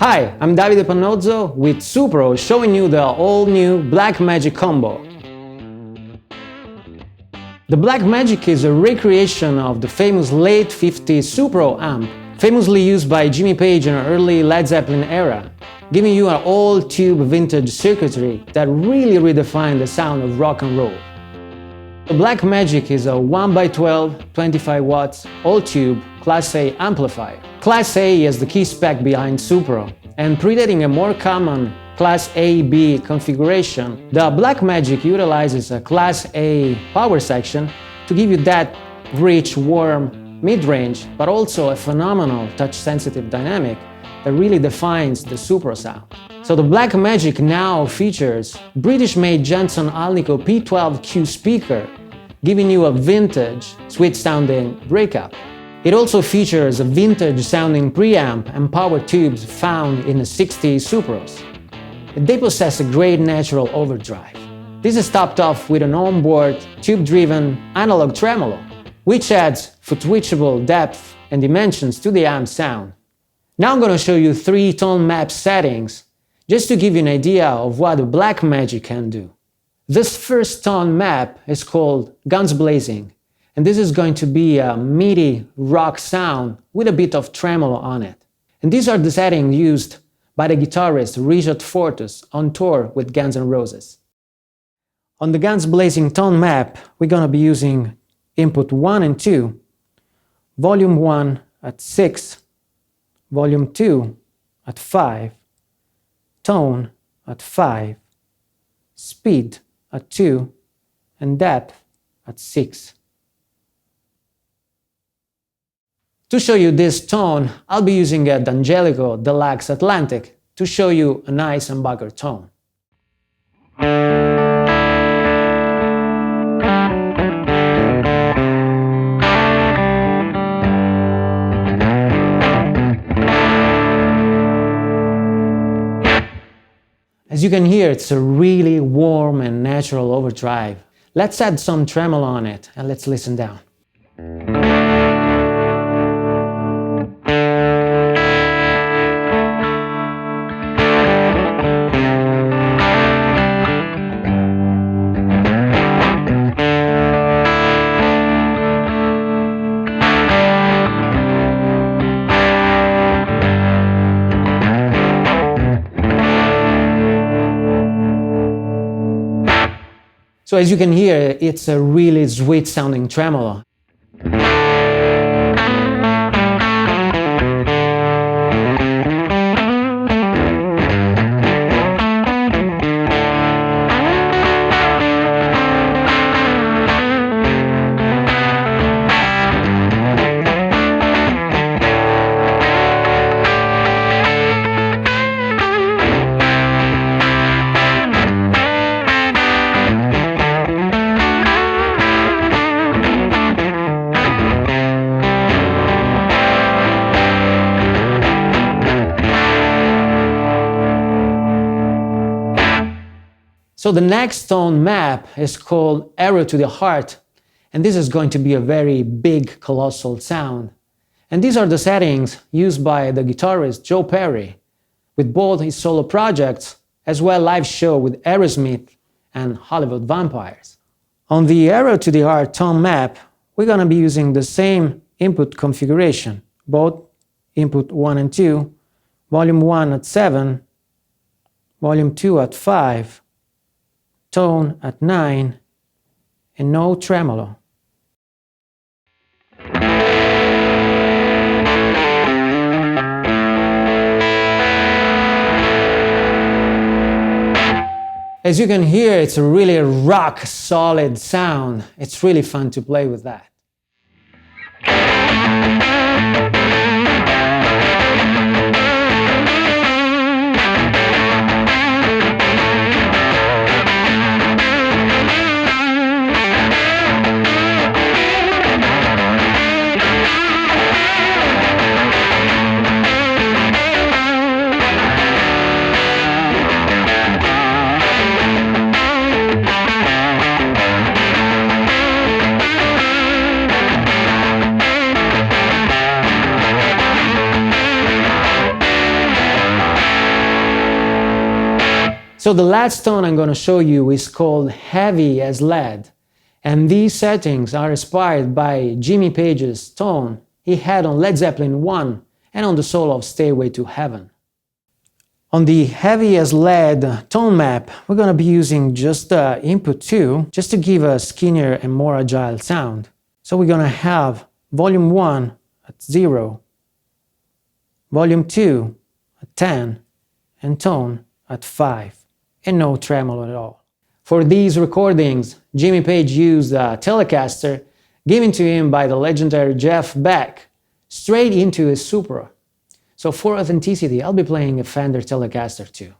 Hi, I'm Davide Pannozzo with Supro showing you the all-new Black Magick Combo. The Black Magick is a recreation of the famous late 50s Supro amp, famously used by Jimmy Page in the early Led Zeppelin era, giving you an all-tube vintage circuitry that really redefined the sound of rock and roll. The Black Magick is a 1x12, 25 watts, all-tube, Class A amplifier. Class A is the key spec behind Supro, and predating a more common Class A-B configuration, the Black Magick utilizes a Class A power section to give you that rich, warm mid-range, but also a phenomenal touch-sensitive dynamic that really defines the Supro sound. So the Black Magick now features British-made Jensen P12Q speaker, giving you a vintage, sweet-sounding breakup. It also features a vintage-sounding preamp and power tubes found in the 60s Supros. They possess a great natural overdrive. This is topped off with an onboard, tube-driven analog tremolo, which adds footswitchable depth and dimensions to the amp sound. Now I'm going to show you 3 tone map settings, just to give you an idea of what the Black Magick can do. This first tone map is called Guns Blazing, and this is going to be a meaty rock sound with a bit of tremolo on it. And these are the settings used by the guitarist Richard Fortus on tour with Guns N' Roses. On the Guns Blazing tone map, we're going to be using input 1 and 2, volume 1 at 6, volume 2 at 5, tone at 5, speed at 2, and depth at 6. To show you this tone, I'll be using a D'Angelico Deluxe Atlantic to show you a nice humbucker tone. As you can hear, it's a really warm and natural overdrive. Let's add some tremolo on it and let's listen down. So as you can hear, it's a really sweet sounding tremolo. So the next tone map is called Arrow to the Heart, and this is going to be a very big, colossal sound. And these are the settings used by the guitarist Joe Perry, with both his solo projects as well live show with Aerosmith and Hollywood Vampires. On the Arrow to the Heart tone map, we're going to be using the same input configuration, both input 1 and 2, volume 1 at 7, volume 2 at 5, tone at 9, and no tremolo. As you can hear, it's a really rock solid sound. It's really fun to play with that. So the last tone I'm going to show you is called Heavy as Lead, and these settings are inspired by Jimmy Page's tone he had on Led Zeppelin I and on the solo of Stairway to Heaven. On the Heavy as Lead tone map, we're going to be using just the input 2, just to give a skinnier and more agile sound. So we're going to have volume 1 at 0, volume 2 at 10, and tone at 5, and no tremolo at all. For these recordings, Jimmy Page used a Telecaster given to him by the legendary Jeff Beck straight into his Supro. So for authenticity, I'll be playing a Fender Telecaster too.